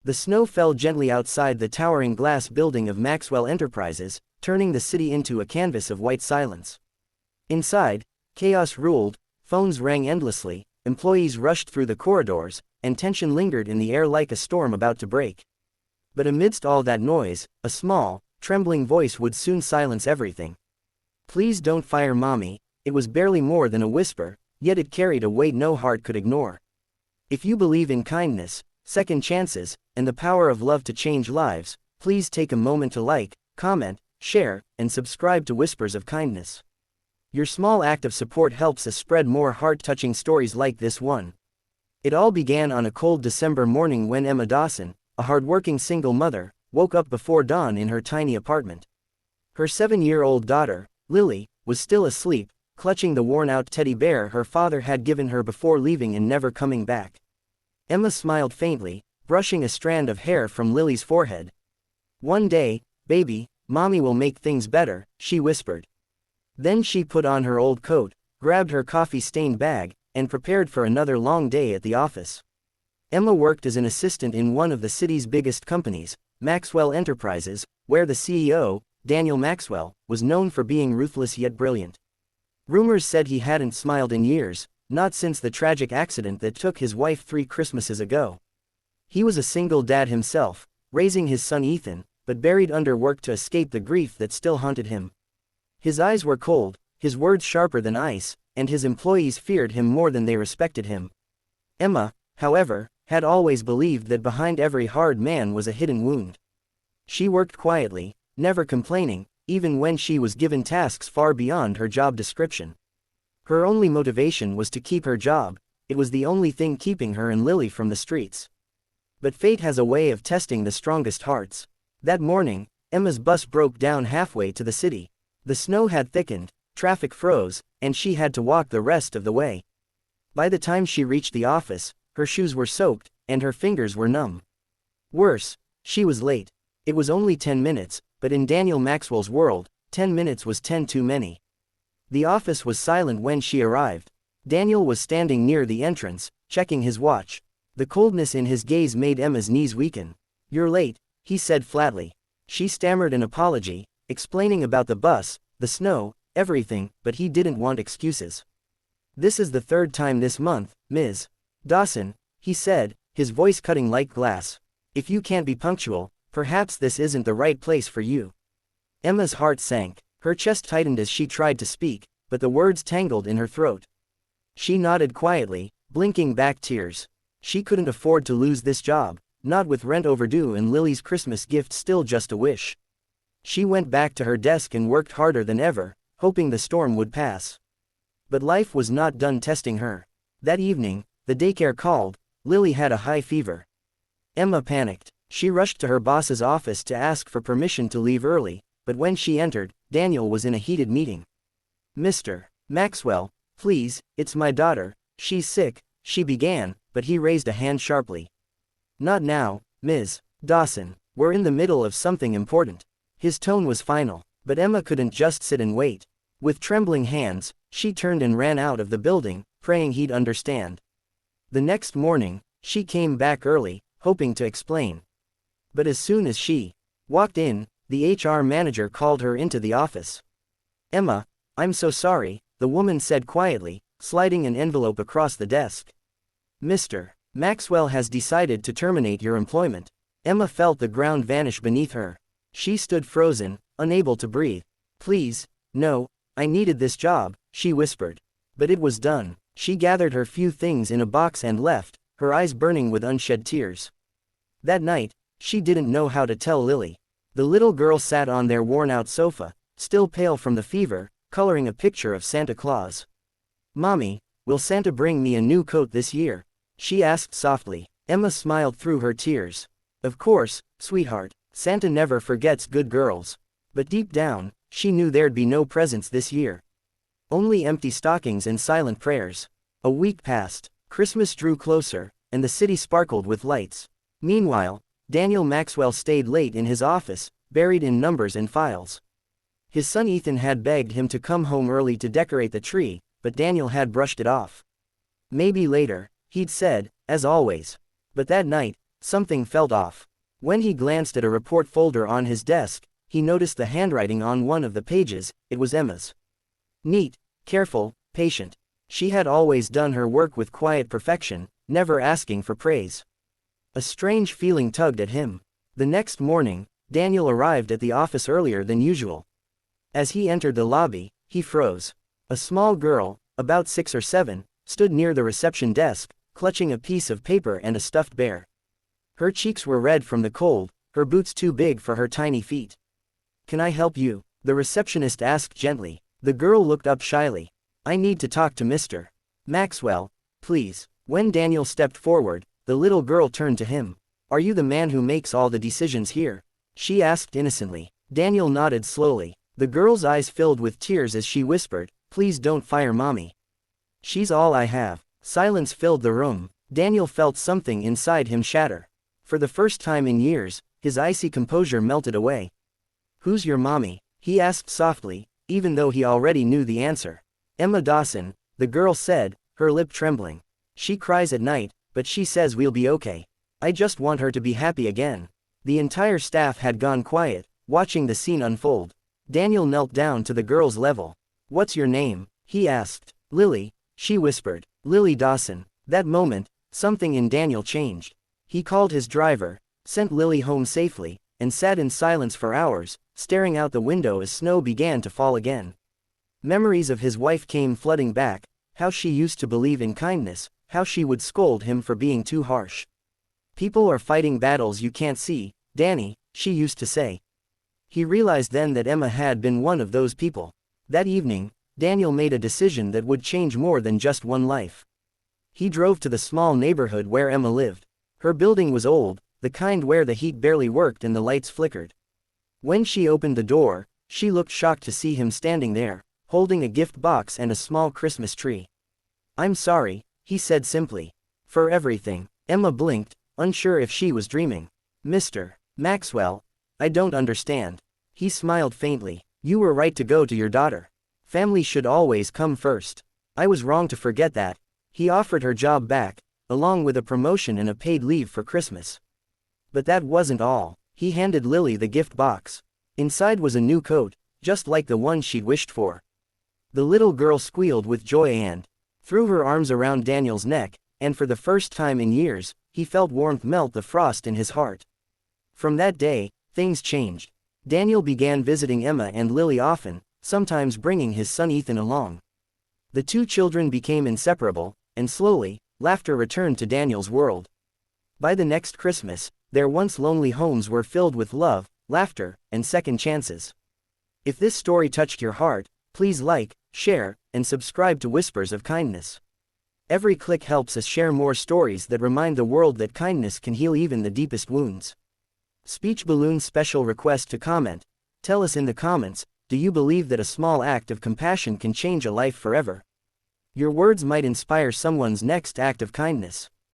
The snow fell gently outside the towering glass building of Maxwell Enterprises, turning the city into a canvas of white silence. Inside, chaos ruled, phones rang endlessly, employees rushed through the corridors, and tension lingered in the air like a storm about to break. But amidst all that noise, a small, trembling voice would soon silence everything. "Please don't fire Mommy." It was barely more than a whisper, yet it carried a weight no heart could ignore. If you believe in kindness, second chances, and the power of love to change lives, please take a moment to like, comment, share, and subscribe to Whispers of Kindness. Your small act of support helps us spread more heart-touching stories like this one. It all began on a cold December morning when Emma Dawson, a hard-working single mother, woke up before dawn in her tiny apartment. Her 7-year-old daughter, Lily, was still asleep, clutching the worn-out teddy bear her father had given her before leaving and never coming back. Emma smiled faintly, brushing a strand of hair from Lily's forehead. "One day, baby, Mommy will make things better," she whispered. Then she put on her old coat, grabbed her coffee-stained bag, and prepared for another long day at the office. Emma worked as an assistant in one of the city's biggest companies, Maxwell Enterprises, where the CEO, Daniel Maxwell, was known for being ruthless yet brilliant. Rumors said he hadn't smiled in years, not since the tragic accident that took his wife 3 Christmases ago. He was a single dad himself, raising his son Ethan, but buried under work to escape the grief that still haunted him. His eyes were cold, his words sharper than ice, and his employees feared him more than they respected him. Emma, however, had always believed that behind every hard man was a hidden wound. She worked quietly, never complaining, even when she was given tasks far beyond her job description. Her only motivation was to keep her job. It was the only thing keeping her and Lily from the streets. But fate has a way of testing the strongest hearts. That morning, Emma's bus broke down halfway to the city. The snow had thickened, traffic froze, and she had to walk the rest of the way. By the time she reached the office, her shoes were soaked, and her fingers were numb. Worse, she was late. It was only 10 minutes, but in Daniel Maxwell's world, 10 minutes was 10 too many. The office was silent when she arrived. Daniel was standing near the entrance, checking his watch. The coldness in his gaze made Emma's knees weaken. "You're late," he said flatly. She stammered an apology, explaining about the bus, the snow, everything, but he didn't want excuses. "This is the 3rd time this month, Ms. Dawson," he said, his voice cutting like glass. "If you can't be punctual, perhaps this isn't the right place for you." Emma's heart sank, her chest tightened as she tried to speak, but the words tangled in her throat. She nodded quietly, blinking back tears. She couldn't afford to lose this job, not with rent overdue and Lily's Christmas gift still just a wish. She went back to her desk and worked harder than ever, hoping the storm would pass. But life was not done testing her. That evening, the daycare called. Lily had a high fever. Emma panicked. She rushed to her boss's office to ask for permission to leave early, but when she entered, Daniel was in a heated meeting. "Mr. Maxwell, please, it's my daughter, she's sick," she began, but he raised a hand sharply. "Not now, Ms. Dawson, we're in the middle of something important." His tone was final, but Emma couldn't just sit and wait. With trembling hands, she turned and ran out of the building, praying he'd understand. The next morning, she came back early, hoping to explain. But as soon as she walked in, the HR manager called her into the office. "Emma, I'm so sorry," the woman said quietly, sliding an envelope across the desk. "Mr. Maxwell has decided to terminate your employment." Emma felt the ground vanish beneath her. She stood frozen, unable to breathe. "Please, no, I needed this job," she whispered. But it was done. She gathered her few things in a box and left, her eyes burning with unshed tears. That night, she didn't know how to tell Lily. The little girl sat on their worn-out sofa, still pale from the fever, coloring a picture of Santa Claus. "Mommy, will Santa bring me a new coat this year?" she asked softly. Emma smiled through her tears. "Of course, sweetheart. Santa never forgets good girls." But deep down, she knew there'd be no presents this year. Only empty stockings and silent prayers. A week passed. Christmas drew closer, and the city sparkled with lights. Meanwhile, Daniel Maxwell stayed late in his office, buried in numbers and files. His son Ethan had begged him to come home early to decorate the tree, but Daniel had brushed it off. "Maybe later," he'd said, as always. But that night, Something felt off. When he glanced at a report folder on his desk, he noticed the handwriting on one of the pages. It was Emma's. Neat, careful, patient. She had always done her work with quiet perfection, never asking for praise. A strange feeling tugged at him. The next morning, Daniel arrived at the office earlier than usual. As he entered the lobby, he froze. A small girl, about 6 or 7, stood near the reception desk, clutching a piece of paper and a stuffed bear. Her cheeks were red from the cold, her boots too big for her tiny feet. "Can I help you?" the receptionist asked gently. The girl looked up shyly. "I need to talk to Mr. Maxwell, please." When Daniel stepped forward, the little girl turned to him. "Are you the man who makes all the decisions here?" she asked innocently. Daniel nodded slowly. The girl's eyes filled with tears as she whispered, "Please don't fire Mommy. She's all I have." Silence filled the room. Daniel felt something inside him shatter. For the first time in years, his icy composure melted away. "Who's your mommy?" he asked softly, even though he already knew the answer. "Emma Dawson," the girl said, her lip trembling. "She cries at night, but she says we'll be okay. I just want her to be happy again." The entire staff had gone quiet, watching the scene unfold. Daniel knelt down to the girl's level. "What's your name?" he asked. "Lily," she whispered. "Lily Dawson." That moment, something in Daniel changed. He called his driver, sent Lily home safely, and sat in silence for hours, staring out the window as snow began to fall again. Memories of his wife came flooding back, how she used to believe in kindness, how she would scold him for being too harsh. "People are fighting battles you can't see, Danny," she used to say. He realized then that Emma had been one of those people. That evening, Daniel made a decision that would change more than just one life. He drove to the small neighborhood where Emma lived. Her building was old, the kind where the heat barely worked and the lights flickered. When she opened the door, she looked shocked to see him standing there, holding a gift box and a small Christmas tree. "I'm sorry," he said simply. "For everything." Emma blinked, unsure if she was dreaming. "Mr. Maxwell, I don't understand." He smiled faintly. "You were right to go to your daughter. Family should always come first. I was wrong to forget that." He offered her job back, along with a promotion and a paid leave for Christmas. But that wasn't all. He handed Lily the gift box. Inside was a new coat, just like the one she'd wished for. The little girl squealed with joy and threw her arms around Daniel's neck, and for the first time in years, he felt warmth melt the frost in his heart. From that day, things changed. Daniel began visiting Emma and Lily often, sometimes bringing his son Ethan along. The two children became inseparable, and slowly, laughter returned to Daniel's world. By the next Christmas, their once lonely homes were filled with love, laughter, and second chances. If this story touched your heart, please like, share, and subscribe to Whispers of Kindness. Every click helps us share more stories that remind the world that kindness can heal even the deepest wounds. Speech Balloon special request to comment. Tell us in the comments, do you believe that a small act of compassion can change a life forever? Your words might inspire someone's next act of kindness.